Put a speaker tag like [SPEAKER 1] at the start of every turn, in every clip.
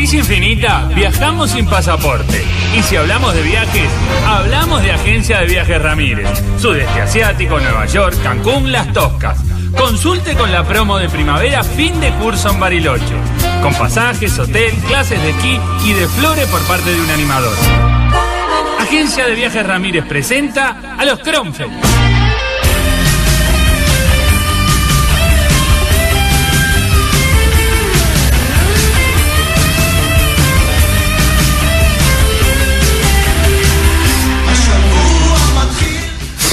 [SPEAKER 1] Mochila Infinita, viajamos sin pasaporte. Y si hablamos de viajes, hablamos de Agencia de Viajes Ramírez. Sudeste Asiático, Nueva York, Cancún, Las Toscas. Consulte con la promo de primavera fin de curso en Bariloche. Con pasajes, hotel, clases de esquí y de flores por parte de un animador. Agencia de Viajes Ramírez presenta a los Kronfeld.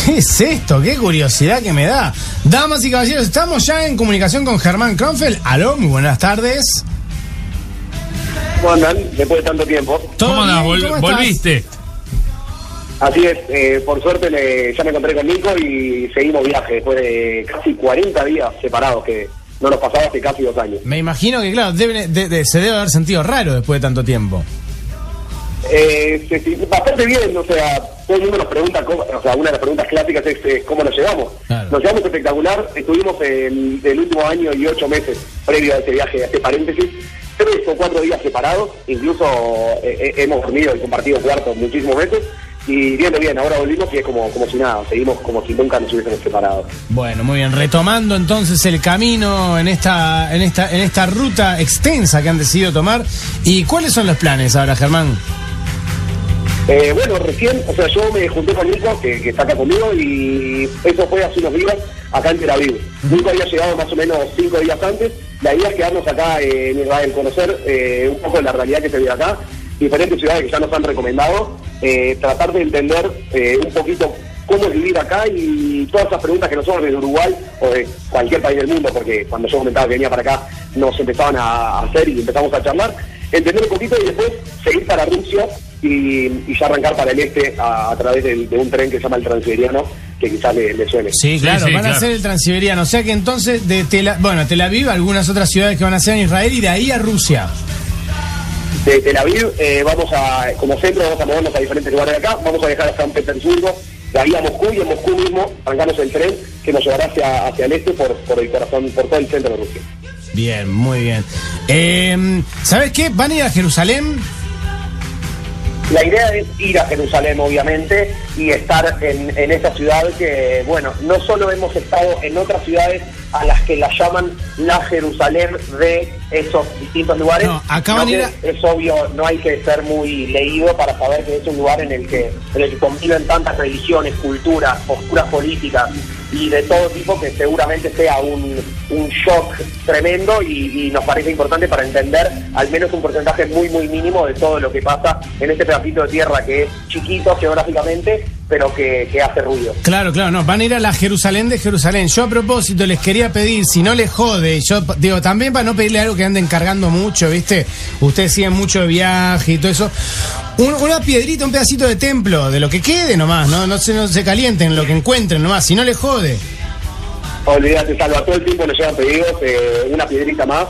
[SPEAKER 2] ¿Qué es esto? Qué curiosidad que me da. Damas y caballeros, estamos ya en comunicación con Germán Kronfeld. Aló, muy buenas tardes.
[SPEAKER 3] ¿Cómo andan? Después de tanto tiempo.
[SPEAKER 1] ¿Cómo andás? ¿Volviste?
[SPEAKER 3] Así es, por suerte ya me encontré con Nico y seguimos viaje después de casi 40 días separados, que no nos pasaba hace casi 2 años.
[SPEAKER 2] Me imagino que, claro, se debe haber sentido raro después de tanto tiempo.
[SPEAKER 3] Bastante bien, o sea, todo el mundo nos pregunta, una de las preguntas clásicas es ¿cómo nos llevamos?
[SPEAKER 2] Claro.
[SPEAKER 3] Nos llevamos espectacular, estuvimos el último año y 8 meses previo a ese viaje, a este paréntesis, 3 o 4 días separados, incluso hemos dormido y compartido cuartos muchísimos veces, y bien, ahora volvimos y es como si nada, seguimos como si nunca nos hubiésemos separado.
[SPEAKER 2] Bueno, muy bien, retomando entonces el camino en esta ruta extensa que han decidido tomar. ¿Y cuáles son los planes ahora, Germán?
[SPEAKER 3] Bueno, recién, yo me junté con Nico, que está acá conmigo, y eso fue hace unos días acá en Tel Aviv. Nico había llegado más o menos 5 días antes. La idea es quedarnos acá en Israel, conocer un poco de la realidad que se vive acá, diferentes ciudades que ya nos han recomendado, tratar de entender un poquito cómo es vivir acá y todas esas preguntas que nosotros desde Uruguay o de cualquier país del mundo, porque cuando yo comentaba que venía para acá nos empezaban a hacer y empezamos a charlar, entender un poquito y después seguir para Rusia y ya arrancar para el este a través de un tren que se llama el Transiberiano, que quizás le suene.
[SPEAKER 2] Sí, claro, van a hacer el Transiberiano. O sea que entonces de Tel Aviv, algunas otras ciudades que van a ser en Israel y de ahí a Rusia.
[SPEAKER 3] De Tel Aviv como centro vamos a movernos a diferentes lugares de acá, vamos a dejar a San Petersburgo, de ahí a Moscú, y en Moscú mismo arrancamos el tren que nos llevará hacia el este por el corazón, por todo el centro de Rusia.
[SPEAKER 2] Bien, muy bien. ¿Sabes qué? ¿Van a ir a Jerusalén?
[SPEAKER 3] La idea es ir a Jerusalén, obviamente, y estar en esa ciudad que, bueno, no solo hemos estado en otras ciudades a las que la llaman la Jerusalén de esos distintos lugares.
[SPEAKER 2] No, acá van a ir
[SPEAKER 3] es obvio, no hay que ser muy leído para saber que es un lugar en el que conviven tantas religiones, culturas, posturas políticas y de todo tipo, que seguramente sea un shock tremendo y nos parece importante para entender al menos un porcentaje muy mínimo de todo lo que pasa en este pedacito de tierra que es chiquito geográficamente, pero que hace ruido. Claro,
[SPEAKER 2] no, van a ir a la Jerusalén de Jerusalén. Yo a propósito les quería pedir, si no les jode, yo digo, también para no pedirle algo que anden cargando mucho, ¿viste? Ustedes siguen mucho de viaje y todo eso. Una piedrita, un pedacito de templo, de lo que quede nomás, no se calienten, lo que encuentren nomás, si no les jode.
[SPEAKER 3] Olvídate, Salva, todo el tiempo nos llevan pedidos, una piedrita más,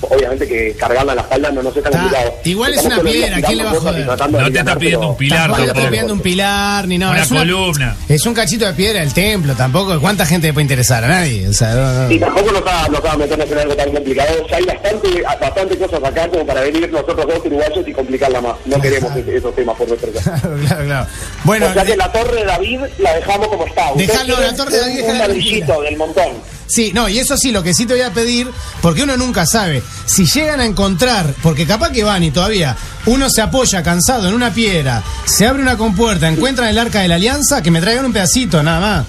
[SPEAKER 3] obviamente que cargarla en la espalda no es tan complicado.
[SPEAKER 2] Igual es una piedra, ¿quién le va a joder?
[SPEAKER 1] No te está pidiendo un pilar
[SPEAKER 2] tampoco. No
[SPEAKER 1] te
[SPEAKER 2] está pidiendo un pilar, ni nada.
[SPEAKER 1] Una columna.
[SPEAKER 2] Es un cachito de piedra del templo, tampoco. ¿Cuánta gente le puede interesar? A nadie. O sea, no.
[SPEAKER 3] Y tampoco nos va a meternos en algo tan complicado. Ya hay bastante cosas acá como para venir nosotros dos uruguayos y complicarla más. No queremos esos temas por nuestra casa.
[SPEAKER 2] Claro. Bueno,
[SPEAKER 3] o sea que la Torre de David la dejamos como está.
[SPEAKER 2] Dejalo, la Torre de David.
[SPEAKER 3] Un ladrillito del montón.
[SPEAKER 2] Sí, no, y eso sí, lo que sí te voy a pedir, porque uno nunca sabe, si llegan a encontrar, porque capaz que van y todavía uno se apoya cansado en una piedra, se abre una compuerta, encuentran el Arca de la Alianza, que me traigan un pedacito, nada más.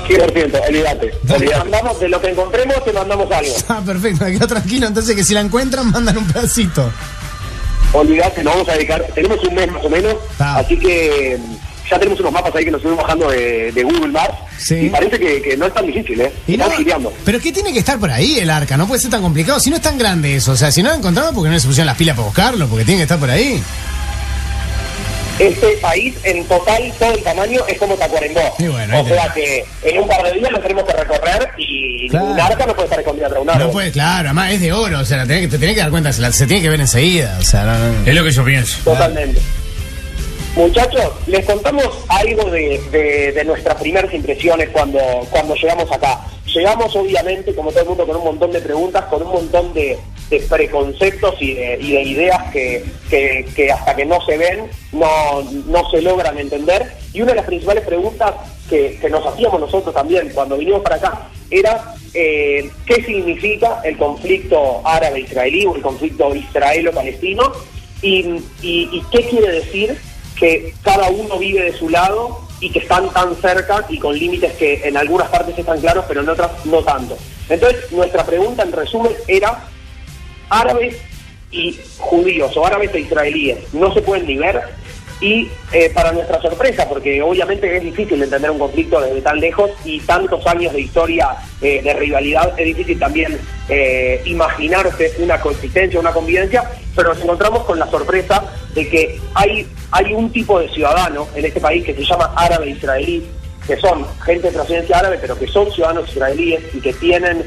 [SPEAKER 3] 100%, olvídate. Mandamos de lo que encontremos, te mandamos algo.
[SPEAKER 2] Ah, perfecto, me quedo tranquilo, entonces que si la encuentran, mandan un pedacito.
[SPEAKER 3] Olvídate, nos vamos a dedicar, tenemos un mes más o menos, así que ya tenemos unos mapas ahí que nos estuvimos bajando de Google Maps. Sí. Y parece que no es tan difícil, Estamos girando.
[SPEAKER 2] Pero ¿qué tiene que estar por ahí el Arca? No puede ser tan complicado. Si no es tan grande eso, o sea, si no lo encontramos, porque no se pusieron las pilas para buscarlo, porque tiene que estar por ahí.
[SPEAKER 3] Este país, en total, todo el tamaño es como Tacuarembó.
[SPEAKER 2] Bueno,
[SPEAKER 3] o sea que en un par de días lo tenemos que recorrer y un arca no puede estar escondida atrás de un árbol.
[SPEAKER 2] No puede, claro, además es de oro, o sea, te tenés que dar cuenta, se tiene que ver enseguida, o sea, no.
[SPEAKER 1] Es lo que yo pienso.
[SPEAKER 3] Totalmente. Muchachos, les contamos algo de nuestras primeras impresiones cuando llegamos acá. llegamos obviamente, como todo el mundo, con un montón de preguntas, con un montón de preconceptos y de ideas que hasta que no se ven, no se logran entender. Y una de las principales preguntas que nos hacíamos nosotros también cuando vinimos para acá era qué significa el conflicto árabe-israelí o el conflicto israelo-palestino y qué quiere decir que cada uno vive de su lado y que están tan cerca y con límites que en algunas partes están claros pero en otras no tanto. Entonces nuestra pregunta en resumen era: árabes y judíos o árabes e israelíes no se pueden ni ver. Y para nuestra sorpresa, porque obviamente es difícil entender un conflicto desde tan lejos y tantos años de historia de rivalidad, es difícil también imaginarse una coexistencia, una convivencia, pero nos encontramos con la sorpresa de que hay un tipo de ciudadano en este país que se llama árabe israelí, que son gente de procedencia árabe, pero que son ciudadanos israelíes y que tienen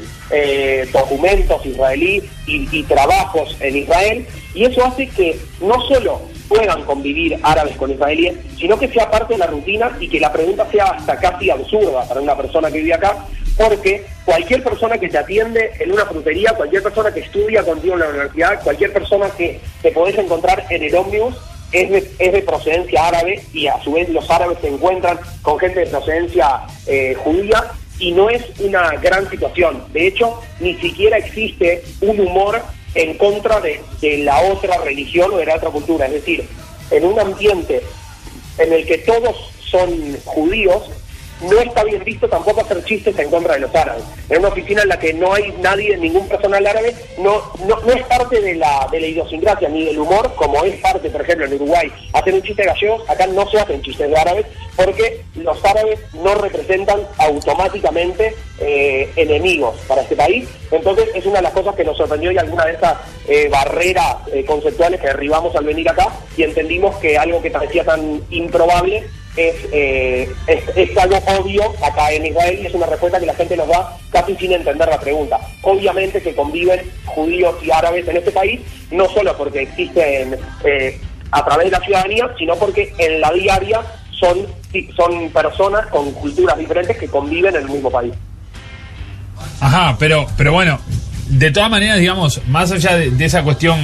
[SPEAKER 3] documentos israelíes y trabajos en Israel, y eso hace que no solo puedan convivir árabes con israelíes, sino que sea parte de la rutina y que la pregunta sea hasta casi absurda para una persona que vive acá, porque cualquier persona que te atiende en una frutería, cualquier persona que estudia contigo en la universidad, cualquier persona que te podés encontrar en el ómnibus, es de procedencia árabe, y a su vez los árabes se encuentran con gente de procedencia judía, y no es una gran situación. De hecho, ni siquiera existe un humor en contra de la otra religión o de la otra cultura. Es decir, en un ambiente en el que todos son judíos, no está bien visto tampoco hacer chistes en contra de los árabes. En una oficina en la que no hay nadie, ningún personal árabe, no es parte de la idiosincrasia ni del humor, como es parte, por ejemplo, en Uruguay, hacer un chiste de gallegos. Acá no se hacen chistes de árabes, porque los árabes no representan automáticamente enemigos para este país. Entonces es una de las cosas que nos sorprendió, y alguna de esas barreras conceptuales que derribamos al venir acá, y entendimos que algo que parecía tan improbable es algo obvio acá en Israel, y es una respuesta que la gente nos da casi sin entender la pregunta. Obviamente que conviven judíos y árabes en este país, no solo porque existen a través de la ciudadanía, sino porque en la diaria son personas con culturas diferentes que conviven en el mismo país.
[SPEAKER 1] Ajá, pero bueno, de todas maneras, digamos, más allá de esa cuestión,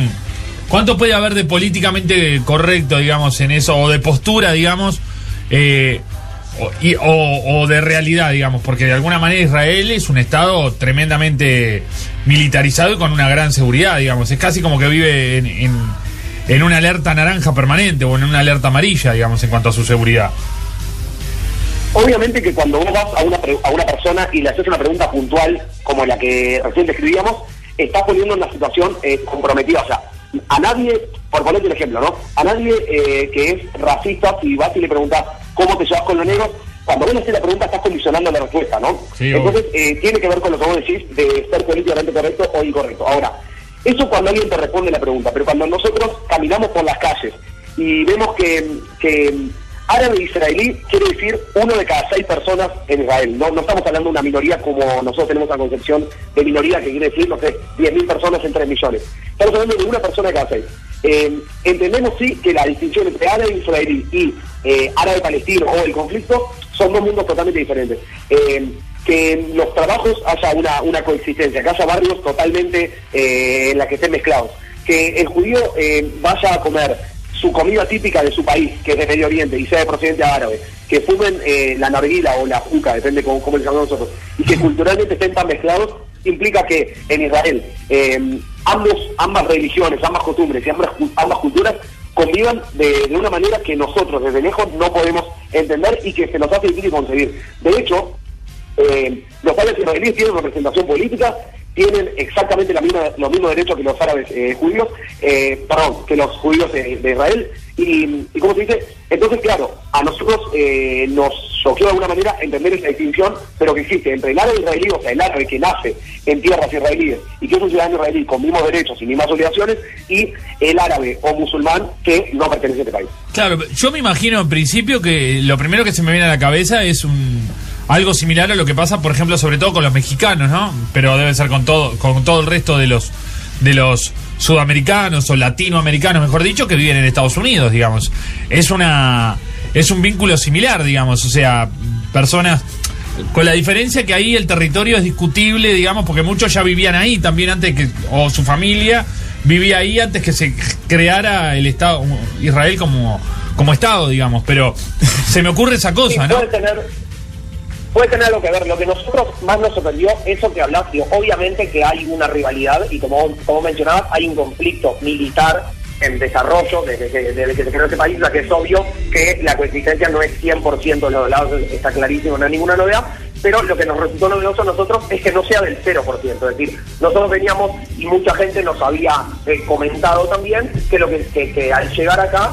[SPEAKER 1] ¿cuánto puede haber de políticamente correcto, digamos, en eso, o de postura, digamos, o de realidad, digamos? Porque de alguna manera Israel es un estado tremendamente militarizado y con una gran seguridad, digamos. Es casi como que vive en una alerta naranja permanente o en una alerta amarilla, digamos, en cuanto a su seguridad.
[SPEAKER 3] Obviamente que cuando vos vas a una persona y le haces una pregunta puntual como la que recién describíamos, estás poniendo en una situación comprometida. O sea, a nadie, por ponerte un ejemplo, ¿no? A nadie que es racista, si vas y le preguntas cómo te llevas con los negros, cuando vos le haces la pregunta estás condicionando la respuesta, ¿no? Sí, entonces tiene que ver con lo que vos decís de ser políticamente correcto o incorrecto. Ahora, eso cuando alguien te responde la pregunta, pero cuando nosotros caminamos por las calles y vemos que árabe israelí quiere decir 1 de cada 6 personas en Israel. No estamos hablando de una minoría como nosotros tenemos la concepción de minoría, que quiere decir, no sé, 10.000 personas en 3 millones. Estamos hablando de 1 persona de cada 6. Entendemos, sí, que la distinción entre árabe israelí y árabe palestino o el conflicto son dos mundos totalmente diferentes. Que en los trabajos haya una coexistencia, que haya barrios totalmente en la que estén mezclados. Que el judío vaya a comer su comida típica de su país, que es de Medio Oriente, y sea de procedente árabe, que fumen la narguila o la juca, depende cómo le llamamos nosotros, y que culturalmente estén tan mezclados, implica que en Israel ambas religiones, ambas costumbres y ambas culturas convivan de una manera que nosotros desde lejos no podemos entender y que se nos hace difícil concebir. De hecho, los árabes israelíes tienen representación política, tienen exactamente los mismos derechos que los árabes judíos, que los judíos de Israel, y ¿cómo se dice? Entonces, claro, a nosotros nos choqueó de alguna manera entender esa distinción, pero que existe entre el árabe israelí, o sea, el árabe que nace en tierras israelíes y que es un ciudadano israelí con mismos derechos y mismas obligaciones, y el árabe o musulmán que no pertenece a este país.
[SPEAKER 1] Claro, yo me imagino en principio que lo primero que se me viene a la cabeza es algo similar a lo que pasa, por ejemplo, sobre todo con los mexicanos, ¿no? Pero debe ser con todo el resto de los sudamericanos o latinoamericanos, mejor dicho, que viven en Estados Unidos, digamos. Es un vínculo similar, digamos, o sea, personas Con la diferencia que ahí el territorio es discutible, digamos, porque muchos ya vivían ahí también antes que, o su familia vivía ahí antes que se creara el Estado, Israel como Estado, digamos, pero se me ocurre esa cosa,
[SPEAKER 3] sí,
[SPEAKER 1] ¿no?
[SPEAKER 3] Puede tener algo que ver. Lo que nosotros más nos sorprendió, eso que hablas, obviamente que hay una rivalidad y como mencionabas, hay un conflicto militar en desarrollo desde que se creó ese país, la que es obvio que la coexistencia no es 100% de los lados, está clarísimo, no hay ninguna novedad, pero lo que nos resultó novedoso a nosotros es que no sea del 0%, es decir, nosotros veníamos y mucha gente nos había comentado también que al llegar acá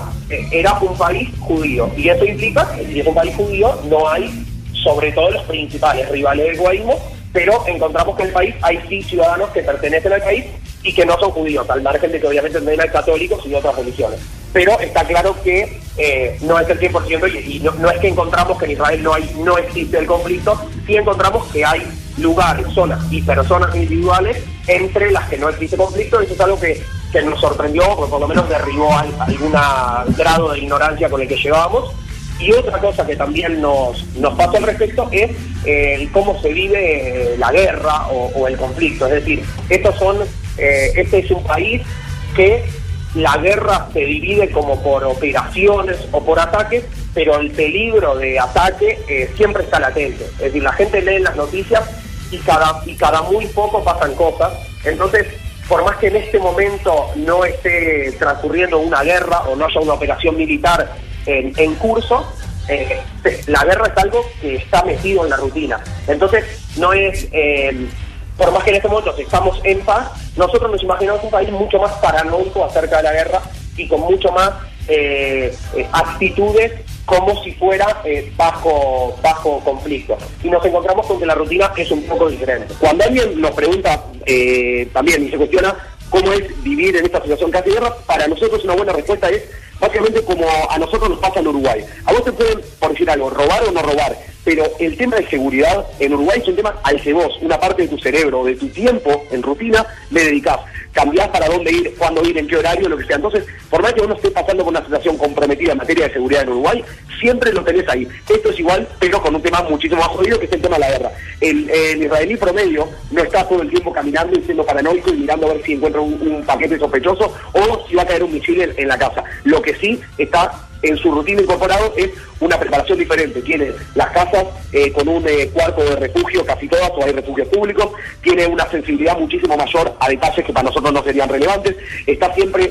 [SPEAKER 3] era un país judío, y eso implica que si es un país judío no hay, sobre todo los principales rivales del guaidismo, pero encontramos que en el país hay sí ciudadanos que pertenecen al país y que no son judíos, al margen de que obviamente también hay católicos y otras religiones. Pero está claro que no es el 100% y no es que encontramos que en Israel no existe el conflicto, sí encontramos que hay lugares, zonas y personas individuales entre las que no existe conflicto. Eso es algo que nos sorprendió, porque por lo menos derribó algún grado de ignorancia con el que llevábamos. Y otra cosa que también nos pasa al respecto es cómo se vive la guerra o el conflicto. Es decir, este es un país que la guerra se divide como por operaciones o por ataques, pero el peligro de ataque siempre está latente. Es decir, la gente lee las noticias y cada muy poco pasan cosas. Entonces, por más que en este momento no esté transcurriendo una guerra o no haya una operación militar en curso, la guerra es algo que está metido en la rutina. Entonces, no es, por más que en este momento estamos en paz, nosotros nos imaginamos un país mucho más paranoico acerca de la guerra y con mucho más actitudes como si fuera bajo conflicto. Y nos encontramos con que la rutina es un poco diferente. Cuando alguien nos pregunta también y se cuestiona cómo es vivir en esta situación casi guerra, para nosotros una buena respuesta es básicamente como a nosotros nos pasa en Uruguay. A vos te pueden, por decir algo, robar o no robar, pero el tema de seguridad en Uruguay es un tema al que vos, una parte de tu cerebro, de tu tiempo en rutina, le dedicás. Cambiás para dónde ir, cuándo ir, en qué horario, lo que sea. Entonces, por más que vos no estés pasando por una situación comprometida en materia de seguridad en Uruguay, siempre lo tenés ahí. Esto es igual, pero con un tema muchísimo más jodido, que es el tema de la guerra. El israelí promedio no está todo el tiempo caminando y siendo paranoico y mirando a ver si encuentra un paquete sospechoso o si va a caer un misil en la casa. Lo que sí está en su rutina incorporado es una preparación diferente. Tiene las casas con un cuarto de refugio, casi todas, o hay refugios públicos. Tiene una sensibilidad muchísimo mayor a detalles que para nosotros no serían relevantes. Está siempre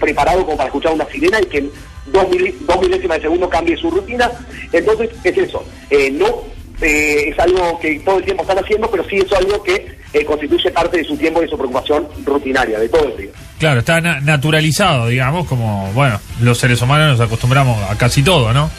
[SPEAKER 3] preparado como para escuchar una sirena y que en dos milésimas de segundo cambie su rutina. Entonces es eso. Es algo que todo el tiempo están haciendo, pero sí es algo que constituye parte de su tiempo y de su preocupación rutinaria, de todo el día.
[SPEAKER 1] Claro, está naturalizado, digamos, como, bueno, los seres humanos nos acostumbramos a casi todo, ¿no?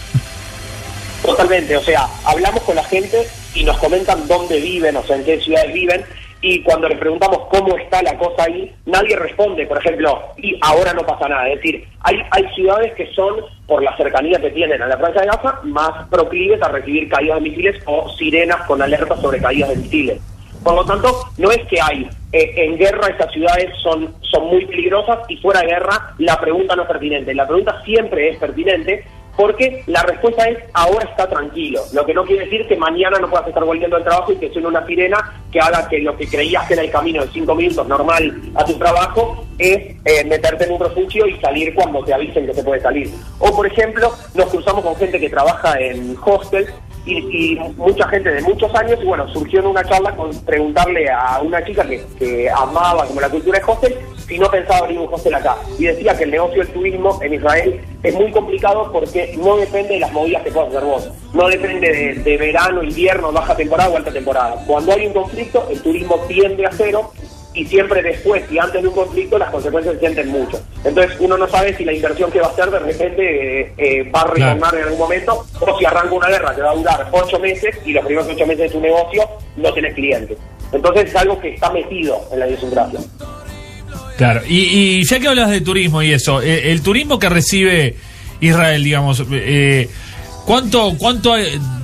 [SPEAKER 3] Totalmente, o sea, hablamos con la gente y nos comentan dónde viven, o sea, en qué ciudades viven, y cuando les preguntamos cómo está la cosa ahí, nadie responde, por ejemplo, y ahora no pasa nada. Es decir, hay ciudades que son, por la cercanía que tienen a la Franja de Gaza, más proclives a recibir caídas de misiles o sirenas con alertas sobre caídas de misiles. Por lo tanto, no es que hay en guerra estas ciudades son muy peligrosas y fuera de guerra la pregunta no es pertinente. La pregunta siempre es pertinente porque la respuesta es ahora está tranquilo. Lo que no quiere decir que mañana no puedas estar volviendo al trabajo y que suene una sirena que haga que lo que creías que era el camino de 5 minutos normal a tu trabajo es meterte en un refugio y salir cuando te avisen que se puede salir. O, por ejemplo, nos cruzamos con gente que trabaja en hostels y mucha gente de muchos años, y bueno, surgió en una charla con preguntarle a una chica que amaba como la cultura de hostel, si no pensaba abrir un hostel acá. Y decía que el negocio del turismo en Israel es muy complicado porque no depende de las movidas que puedas hacer vos. No depende de verano, invierno, baja temporada o alta temporada. Cuando hay un conflicto, el turismo tiende a cero, y siempre después y antes de un conflicto las consecuencias se sienten mucho. Entonces uno no sabe si la inversión que va a hacer de repente va a retornar en algún momento, o si arranca una guerra que va a durar 8 meses y los primeros 8 meses de tu negocio no tienes clientes. Entonces es algo que está metido en la idiosincrasia.
[SPEAKER 1] Claro, y ya que hablas de turismo y eso, el turismo que recibe Israel, digamos, ¿cuánto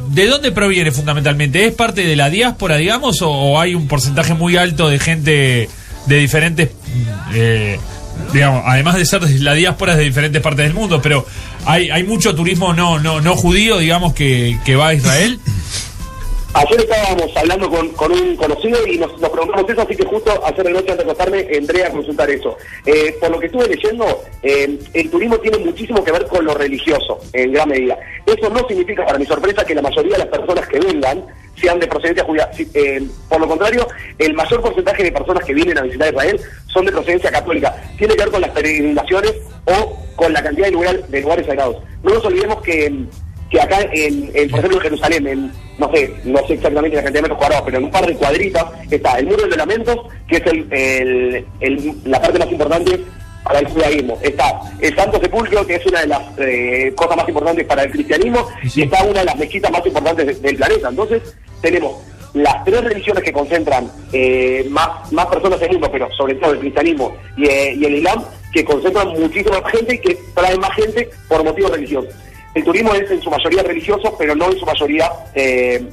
[SPEAKER 1] ¿de dónde proviene fundamentalmente? ¿Es parte de la diáspora, digamos, o hay un porcentaje muy alto de gente de diferentes, digamos, además de ser de la diáspora, de diferentes partes del mundo, pero hay mucho turismo no judío, digamos, que va a Israel?
[SPEAKER 3] Ayer estábamos hablando con un conocido y nos preguntamos eso, así que justo ayer de noche antes de acostarme entré a consultar eso. Por lo que estuve leyendo, el turismo tiene muchísimo que ver con lo religioso, en gran medida. Eso no significa, para mi sorpresa, que la mayoría de las personas que vengan sean de procedencia judía. Por lo contrario, el mayor porcentaje de personas que vienen a visitar Israel son de procedencia católica. Tiene que ver con las peregrinaciones o con la cantidad de lugares sagrados. No nos olvidemos que acá, por ejemplo, en Jerusalén, no sé exactamente la cantidad de metros cuadrados, pero en un par de cuadritas está el Muro de los Lamentos, que es la parte más importante para el judaísmo. Está el Santo Sepulcro, que es una de las cosas más importantes para el cristianismo, sí. Y está una de las mezquitas más importantes del planeta. Entonces, tenemos las tres religiones que concentran más personas en el mundo, pero sobre todo el cristianismo y el islam, que concentran muchísima gente y que traen más gente por motivos religiosos. El turismo es en su mayoría religioso, pero no en su mayoría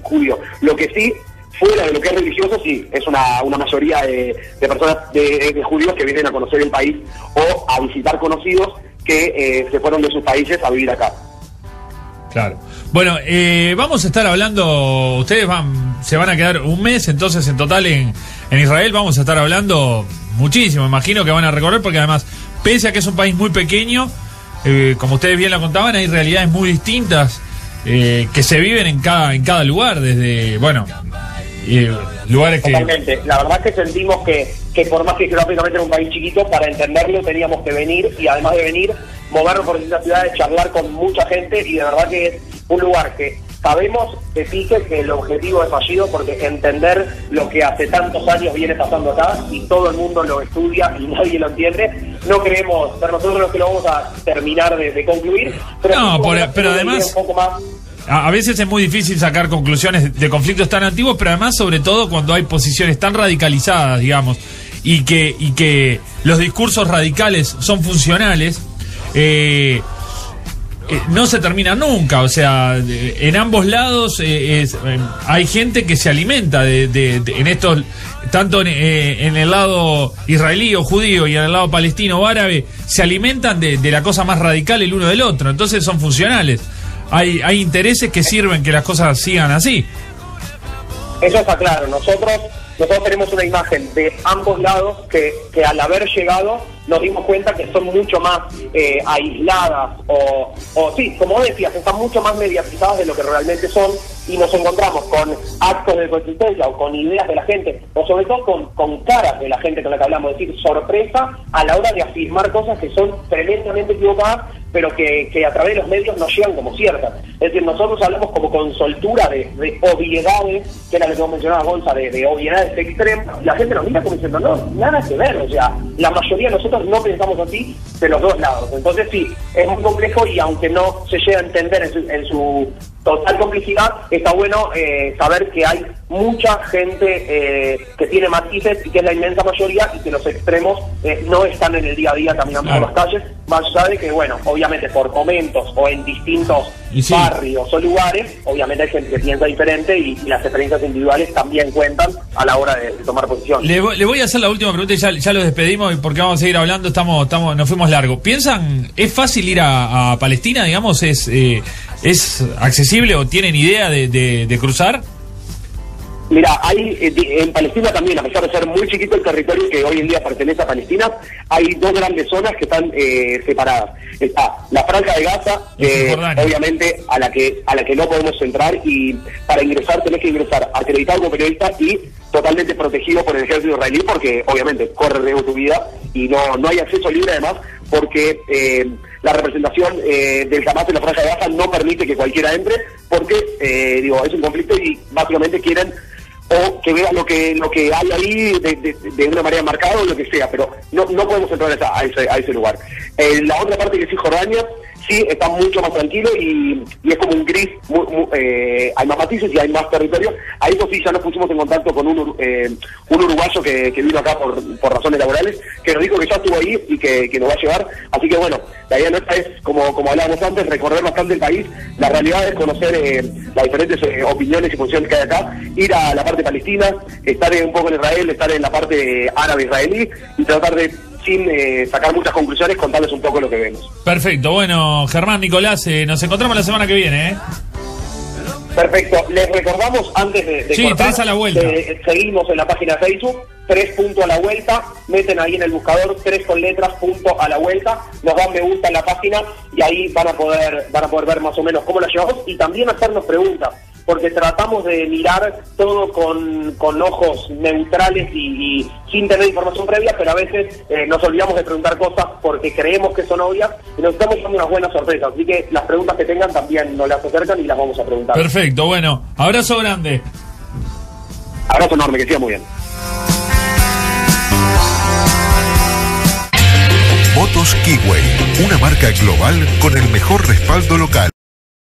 [SPEAKER 3] judío. Lo que sí, fuera de lo que es religioso, sí, es una mayoría de personas, de judíos que vienen a conocer el país o a visitar conocidos que se fueron de sus países a vivir acá.
[SPEAKER 4] Claro. Bueno, vamos a estar hablando, ustedes se van a quedar un mes, entonces en total en Israel vamos a estar hablando muchísimo, imagino que van a recorrer, porque además, pese a que es un país muy pequeño, como ustedes bien lo contaban, hay realidades muy distintas que se viven en cada lugar, desde, bueno, lugares que...
[SPEAKER 3] Totalmente. La verdad es que sentimos que por más que geográficamente era un país chiquito, para entenderlo teníamos que venir, y además de venir, movernos por distintas ciudades, charlar con mucha gente, y de verdad que es un lugar que sabemos de pique que el objetivo es fallido, porque entender lo que hace tantos años viene pasando acá y todo el mundo lo estudia y nadie lo entiende, no queremos ser nosotros los que lo vamos a terminar de concluir, pero,
[SPEAKER 4] no, pero además
[SPEAKER 3] un poco más.
[SPEAKER 4] A veces es muy difícil sacar conclusiones de conflictos tan antiguos, pero además, sobre todo, cuando hay posiciones tan radicalizadas, digamos, y que los discursos radicales son funcionales, no se termina nunca. O sea, en ambos lados hay gente que se alimenta en estos, tanto en el lado israelí o judío y en el lado palestino o árabe, se alimentan de la cosa más radical el uno del otro, entonces son funcionales. Hay intereses que sirven que las cosas sigan así.
[SPEAKER 3] Eso está claro. Nosotros tenemos una imagen de ambos lados que al haber llegado nos dimos cuenta que son mucho más aisladas o sí, como decías, están mucho más mediatizadas de lo que realmente son, y nos encontramos con actos de consistencia o con ideas de la gente, o sobre todo con caras de la gente con la que hablamos, es decir, sorpresa a la hora de afirmar cosas que son tremendamente equivocadas, pero que a través de los medios nos llegan como ciertas. Es decir, nosotros hablamos como con soltura de obviedades, que era lo que vos mencionabas, Gonza, de obviedades extremas, y la gente nos mira como diciendo, no, nada que ver, o sea, la mayoría de nosotros no pensamos así de los dos lados. Entonces sí, es muy complejo, y aunque no se llega a entender en su total complicidad, está bueno saber que hay mucha gente que tiene matices, y que es la inmensa mayoría, y que los extremos no están en el día a día caminando por las calles, más allá de que, bueno, obviamente por momentos o en distintos barrios o lugares, obviamente hay gente que piensa diferente, y las experiencias individuales también cuentan a la hora de tomar posición.
[SPEAKER 4] Le voy a hacer la última pregunta, y ya lo despedimos porque vamos a seguir hablando, nos fuimos largo. ¿Piensan, es fácil ir a Palestina, digamos, es accesible, o tienen idea de cruzar?
[SPEAKER 3] Mira, hay en Palestina también, a pesar de ser muy chiquito el territorio que hoy en día pertenece a Palestina, hay dos grandes zonas que están separadas. Está la Franja de Gaza, obviamente a la que no podemos entrar, y para ingresar tenés que ingresar acreditado como periodista y totalmente protegido por el ejército israelí, porque obviamente corre riesgo tu vida, y no hay acceso libre, además, porque la representación del Hamas en la Franja de Gaza no permite que cualquiera entre, porque es un conflicto y básicamente quieren o que vean lo que hay ahí de una manera marcada o lo que sea, pero no podemos entrar a ese lugar. La otra parte, que es Cisjordania, sí está mucho más tranquilo y es como un gris, hay más matices y hay más territorio. A eso sí ya nos pusimos en contacto con un uruguayo que vino acá por razones laborales, que nos dijo que ya estuvo ahí y que nos va a llevar. Así que bueno, la idea nuestra es, como hablábamos antes, recorrer bastante el país. La realidad es conocer las diferentes opiniones y funciones que hay acá, ir a la parte palestina, estar un poco en Israel, estar en la parte árabe-israelí y tratar de, sin sacar muchas conclusiones, contarles un poco lo que vemos.
[SPEAKER 4] Perfecto. Bueno, Germán, Nicolás, nos encontramos la semana que viene,
[SPEAKER 3] Perfecto. Les recordamos antes de
[SPEAKER 4] Sí,
[SPEAKER 3] cortar,
[SPEAKER 4] 3 a la vuelta.
[SPEAKER 3] Seguimos en la página de Facebook, 3 punto a la vuelta, meten ahí en el buscador 3 con letras punto a la vuelta, nos dan me gusta en la página y ahí van a poder ver más o menos cómo la llevamos y también hacernos preguntas, porque tratamos de mirar todo con ojos neutrales y sin tener información previa, pero a veces nos olvidamos de preguntar cosas porque creemos que son obvias y nos estamos dando unas buenas sorpresas. Así que las preguntas que tengan también nos las acercan y las vamos a preguntar.
[SPEAKER 4] Perfecto, bueno, abrazo grande.
[SPEAKER 3] Abrazo enorme, que siga muy bien.
[SPEAKER 5] Motos Kiway, una marca global con el mejor respaldo local.